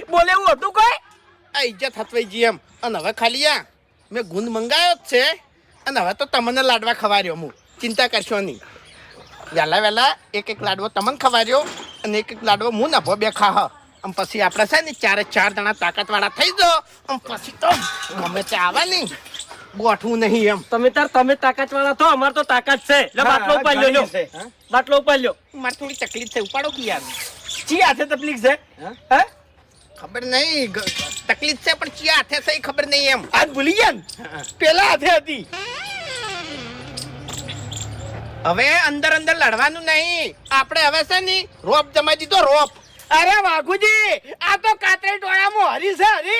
બોલે એવું હતું કોઈ? આ ઇજ્જત હતવાઈ જી એમ. અને હવે ખાલી આ મેં ગુંદ મંગાયો જ છે. અને હવે તો તમને લાડવા ખવાર્યો હું, ચિંતા કરશો નહીં. વહેલા વહેલા એક લાડવો તમને ખવાર્યો અને એક લાડવો હું નભો બે ખા. આમ પછી આપણે છે ને 4 જણા તાકાતવાળા થઈ જાઓ. આમ પછી તો ગમે તે આવે નહીં, ગોઠવું નહીં એમ. તમે તાકાત વાળા છો, અમાર તો તાકાત છે. લે બાટલો ઉપાડ લ્યો. બાટલો ઉપાડ લ્યો. મારે થોડી તકલીફ છે, ઉપાડો કે યાર. ચી હાથે તકલીફ છે? હે? ખબર નહીં, તકલીફ છે પણ ચિયા હાથે છે એ ખબર નહીં એમ. આજ ભૂલી ગયા ને? પેલા હાથે હતી. હવે અંદર અંદર લડવાનું નહીં. આપણે હવે છે ને રોપ જમાઈ દીધો, રોપ. અરે વાઘુજી, આ તો કાતરી ટોળામાં હરી છે, હરી.